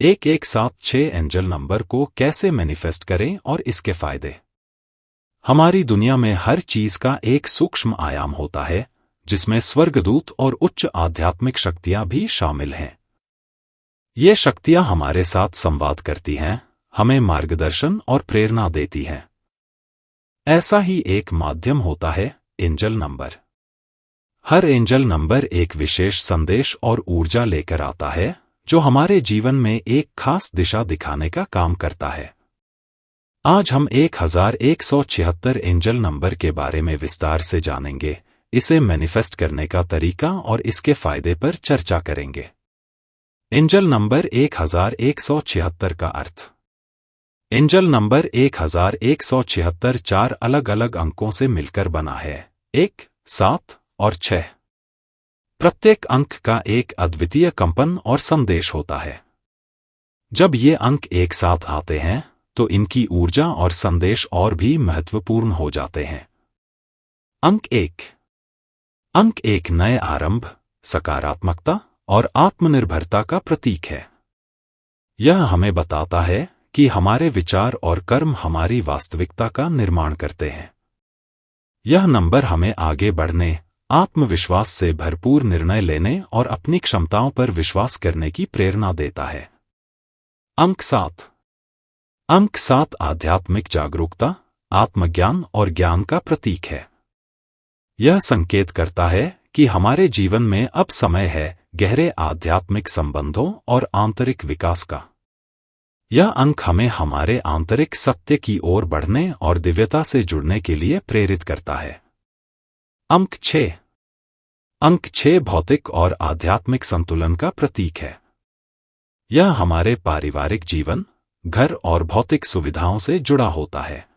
एक साथ 6 angel number को कैसे मैनिफेस्ट करें और इसके फायदे। हमारी दुनिया में हर चीज का एक सूक्ष्म आयाम होता है, जिसमें स्वर्गदूत और उच्च आध्यात्मिक शक्तियां भी शामिल हैं। ये शक्तियां हमारे साथ संवाद करती हैं, हमें मार्गदर्शन और प्रेरणा देती हैं। ऐसा ही एक माध्यम होता है एंजल नंबर। हर एंजल नंबर एक विशेष संदेश और ऊर्जा लेकर आता है, जो हमारे जीवन में एक खास दिशा दिखाने का काम करता है। आज हम 1176 एंजल नंबर के बारे में विस्तार से जानेंगे, इसे मैनिफेस्ट करने का तरीका और इसके फायदे पर चर्चा करेंगे। एंजल नंबर 1176 का अर्थ। एंजल नंबर 1176 4 अलग-अलग अंकों से मिलकर बना है, 1, 7 और 6। प्रत्येक अंक का एक अद्वितीय कंपन और संदेश होता है। जब ये अंक एक साथ आते हैं, तो इनकी ऊर्जा और संदेश और भी महत्वपूर्ण हो जाते हैं। अंक 1। अंक एक नए आरंभ, सकारात्मकता और आत्मनिर्भरता का प्रतीक है। यह हमें बताता है कि हमारे विचार और कर्म हमारी वास्तविकता का निर्माण करते हैं। यह नंबर हमें आगे बढ़ने, आत्मविश्वास से भरपूर निर्णय लेने और अपनी क्षमताओं पर विश्वास करने की प्रेरणा देता है। अंक 7। अंक 7 आध्यात्मिक जागरूकता, आत्मज्ञान और ज्ञान का प्रतीक है। यह संकेत करता है कि हमारे जीवन में अब समय है गहरे आध्यात्मिक संबंधों और आंतरिक विकास का। यह अंक हमें हमारे आंतरिक सत्य की ओर बढ़ने और दिव्यता से जुड़ने के लिए प्रेरित करता है। अंक 6। अंक 6 भौतिक और आध्यात्मिक संतुलन का प्रतीक है। यह हमारे पारिवारिक जीवन, घर और भौतिक सुविधाओं से जुड़ा होता है।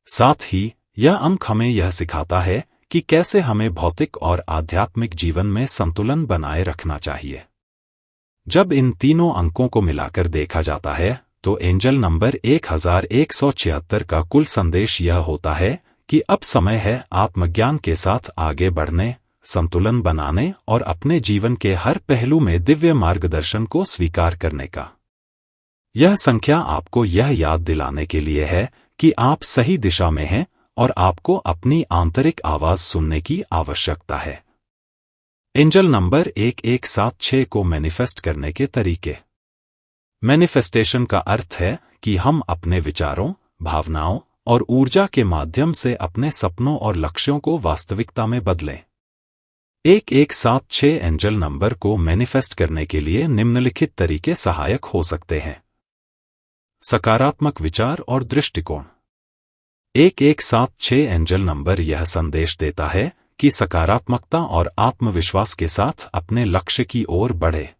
साथ ही यह अंक हमें यह सिखाता है कि कैसे हमें भौतिक और आध्यात्मिक जीवन में संतुलन बनाए रखना चाहिए। जब इन तीनों अंकों को मिलाकर देखा जाता है, तो एंजल नंबर 1176 का कुल संदेश यह होता है कि अब समय है आत्मज्ञान के साथ आगे बढ़ने, संतुलन बनाने और अपने जीवन के हर पहलू में दिव्य मार्गदर्शन को स्वीकार करने का। यह संख्या आपको यह याद दिलाने के लिए है कि आप सही दिशा में हैं और आपको अपनी आंतरिक आवाज सुनने की आवश्यकता है। एंजल नंबर 1176 को मैनिफेस्ट करने के तरीके। मैनिफेस्टेशन का अर्थ है कि हम अपने विचारों, भावनाओं और ऊर्जा के माध्यम से अपने सपनों और लक्ष्यों को वास्तविकता में बदलें। 1176 एंजल नंबर को मैनिफेस्ट करने के लिए निम्नलिखित तरीके सहायक हो सकते हैं। सकारात्मक विचार और दृष्टिकोण। 1176 एंजल नंबर यह संदेश देता है कि सकारात्मकता और आत्मविश्वास के साथ अपने लक्ष्य की ओर बढ़े।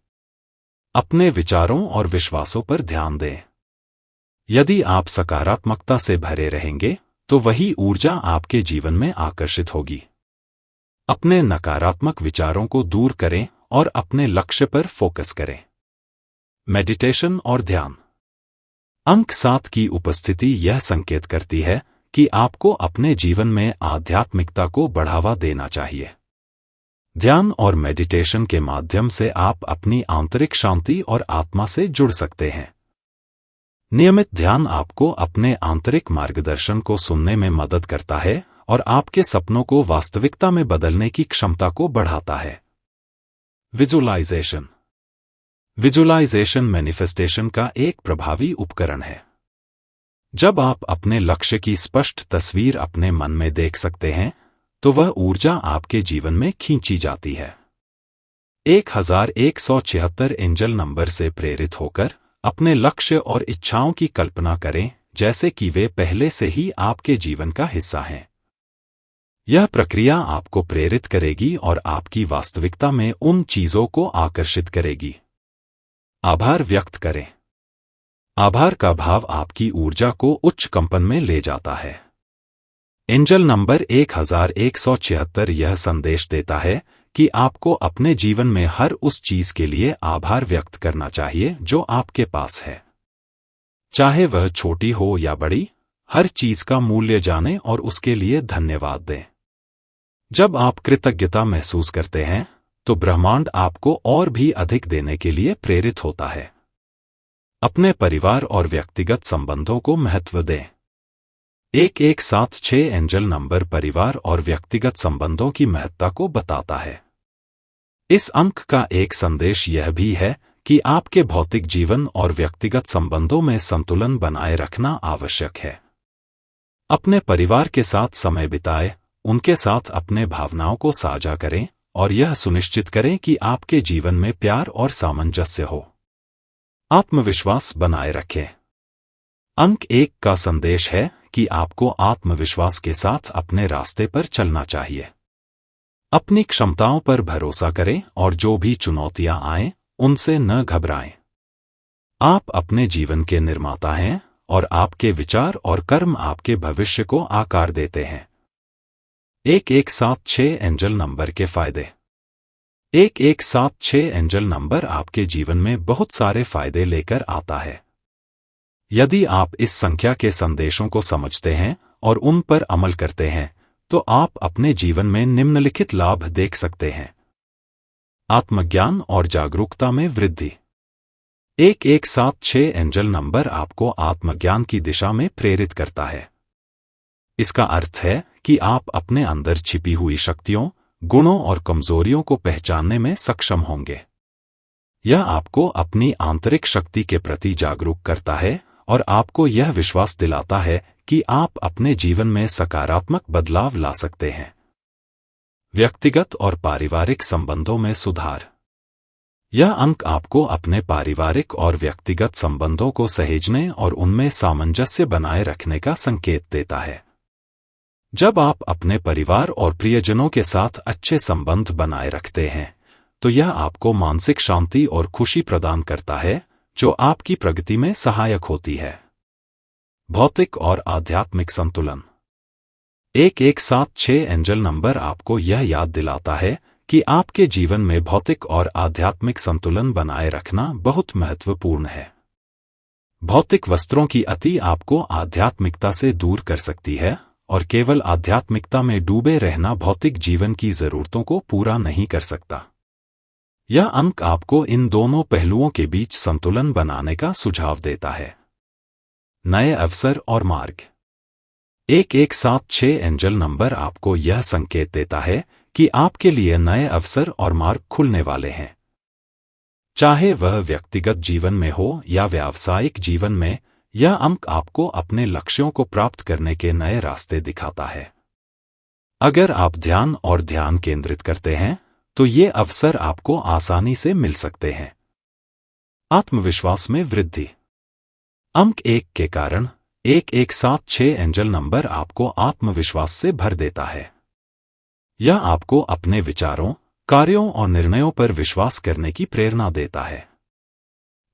अपने विचारों और विश्वासों पर ध्यान दें। यदि आप सकारात्मकता से भरे रहेंगे, तो वही ऊर्जा आपके जीवन में आकर्षित होगी। अपने नकारात्मक विचारों को दूर करें और अपने लक्ष्य पर फोकस करें। मेडिटेशन और ध्यान। अंक 7 की उपस्थिति यह संकेत करती है कि आपको अपने जीवन में आध्यात्मिकता को बढ़ावा देना चाहिए। ध्यान और मेडिटेशन के माध्यम से आप अपनी आंतरिक शांति और आत्मा से जुड़ सकते हैं। नियमित ध्यान आपको अपने आंतरिक मार्गदर्शन को सुनने में मदद करता है और आपके सपनों को वास्तविकता में बदलने की क्षमता को बढ़ाता है। विजुअलाइजेशन। विजुअलाइजेशन मैनिफेस्टेशन का एक प्रभावी उपकरण है। जब आप अपने लक्ष्य की स्पष्ट तस्वीर अपने मन में देख सकते हैं, तो वह ऊर्जा आपके जीवन में खींची जाती है। 1176 एंजल नंबर से प्रेरित होकर अपने लक्ष्य और इच्छाओं की कल्पना करें, जैसे कि वे पहले से ही आपके जीवन का हिस्सा हैं। यह प्रक्रिया आपको प्रेरित करेगी और आपकी वास्तविकता में उन चीजों को आकर्षित करेगी। आभार व्यक्त करें। आभार का भाव आपकी ऊर्जा को उच्च कंपन में ले जाता है। एंजल नंबर 1176 यह संदेश देता है कि आपको अपने जीवन में हर उस चीज के लिए आभार व्यक्त करना चाहिए जो आपके पास है। चाहे वह छोटी हो या बड़ी, हर चीज का मूल्य जानें और उसके लिए धन्यवाद दें। जब आप कृतज्ञता महसूस करते हैं, तो ब्रह्मांड आपको और भी अधिक देने के लिए प्रेरित होता है। अपने परिवार और व्यक्तिगत संबंधों को महत्व दें। 1176 एंजल नंबर परिवार और व्यक्तिगत संबंधों की महत्ता को बताता है। इस अंक का एक संदेश यह भी है कि आपके भौतिक जीवन और व्यक्तिगत संबंधों में संतुलन बनाए रखना आवश्यक है। अपने परिवार के साथ समय बिताएं, उनके साथ अपने भावनाओं को साझा करें और यह सुनिश्चित करें कि आपके जीवन में प्यार और सामंजस्य हो। आत्मविश्वास बनाए रखें। अंक 1 का संदेश है कि आपको आत्मविश्वास के साथ अपने रास्ते पर चलना चाहिए। अपनी क्षमताओं पर भरोसा करें और जो भी चुनौतियां आएं, उनसे न घबराएं। आप अपने जीवन के निर्माता हैं और आपके विचार और कर्म आपके भविष्य को आकार देते हैं। 1176 एंजल नंबर के फायदे। 1176 एंजल नंबर आपके जीवन में बहुत सारे फायदे लेकर आता है। यदि आप इस संख्या के संदेशों को समझते हैं और उन पर अमल करते हैं, तो आप अपने जीवन में निम्नलिखित लाभ देख सकते हैं। आत्मज्ञान और जागरूकता में वृद्धि। 1176 एंजल नंबर आपको आत्मज्ञान की दिशा में प्रेरित करता है। इसका अर्थ है कि आप अपने अंदर छिपी हुई शक्तियों, गुणों और कमजोरियों को पहचानने में सक्षम होंगे। यह आपको अपनी आंतरिक शक्ति के प्रति जागरूक करता है और आपको यह विश्वास दिलाता है कि आप अपने जीवन में सकारात्मक बदलाव ला सकते हैं। व्यक्तिगत और पारिवारिक संबंधों में सुधार। यह अंक आपको अपने पारिवारिक और व्यक्तिगत संबंधों को सहेजने और उनमें सामंजस्य बनाए रखने का संकेत देता है। जब आप अपने परिवार और प्रियजनों के साथ अच्छे संबंध बनाए रखते हैं, तो यह आपको मानसिक शांति और खुशी प्रदान करता है, जो आपकी प्रगति में सहायक होती है। भौतिक और आध्यात्मिक संतुलन। 1176 एंजल नंबर आपको यह याद दिलाता है कि आपके जीवन में भौतिक और आध्यात्मिक संतुलन बनाए रखना बहुत महत्वपूर्ण है। भौतिक वस्त्रों की अति आपको आध्यात्मिकता से दूर कर सकती है और केवल आध्यात्मिकता में डूबे रहना भौतिक जीवन की जरूरतों को पूरा नहीं कर सकता। यह अंक आपको इन दोनों पहलुओं के बीच संतुलन बनाने का सुझाव देता है। नए अवसर और मार्ग। 1176 एंजल नंबर आपको यह संकेत देता है कि आपके लिए नए अवसर और मार्ग खुलने वाले हैं। चाहे वह व्यक्तिगत जीवन में हो या व्यावसायिक जीवन में, यह अंक आपको अपने लक्ष्यों को प्राप्त करने के नए रास्ते दिखाता है। अगर आप ध्यान और ध्यान केंद्रित करते हैं, तो ये अवसर आपको आसानी से मिल सकते हैं। आत्मविश्वास में वृद्धि। अंक 1 के कारण 1176 एंजल नंबर आपको आत्मविश्वास से भर देता है। यह आपको अपने विचारों, कार्यों और निर्णयों पर विश्वास करने की प्रेरणा देता है।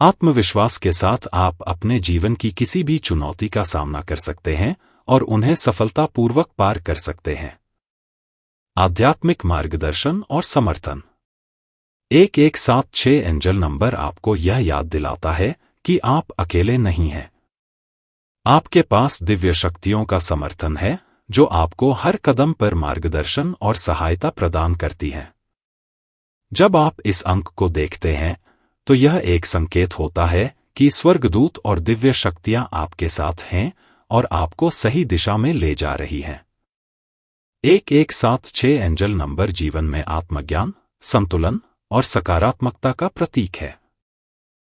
आत्मविश्वास के साथ आप अपने जीवन की किसी भी चुनौती का सामना कर सकते हैं और उन्हें सफलतापूर्वक पार कर सकते हैं। आध्यात्मिक मार्गदर्शन और समर्थन। 1176 एंजल नंबर आपको यह याद दिलाता है कि आप अकेले नहीं हैं। आपके पास दिव्य शक्तियों का समर्थन है, जो आपको हर कदम पर मार्गदर्शन और सहायता प्रदान करती हैं। जब आप इस अंक को देखते हैं, तो यह एक संकेत होता है कि स्वर्गदूत और दिव्य शक्तियां आपके साथ हैं और आपको सही दिशा में ले जा रही हैं। 1176 एंजल नंबर जीवन में आत्मज्ञान, संतुलन और सकारात्मकता का प्रतीक है।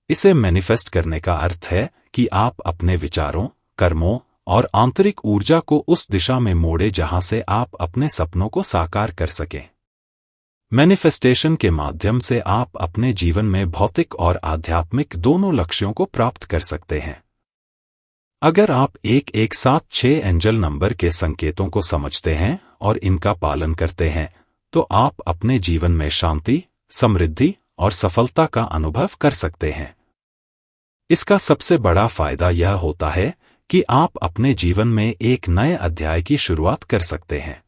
इसे मैनिफेस्ट करने का अर्थ है कि आप अपने विचारों, कर्मों और आंतरिक ऊर्जा को उस दिशा में मोड़े जहां से आप अपने सपनों को साकार कर सकें। मैनिफेस्टेशन के माध्यम से आप अपने जीवन में भौतिक और आध्यात्मिक दोनों लक्ष्यों को प्राप्त कर सकते हैं। अगर आप 1176 एंजल नंबर के संकेतों को समझते हैं और इनका पालन करते हैं, तो आप अपने जीवन में शांति, समृद्धि और सफलता का अनुभव कर सकते हैं। इसका सबसे बड़ा फायदा यह होता है कि आप अपने जीवन में एक नए अध्याय की शुरुआत कर सकते हैं।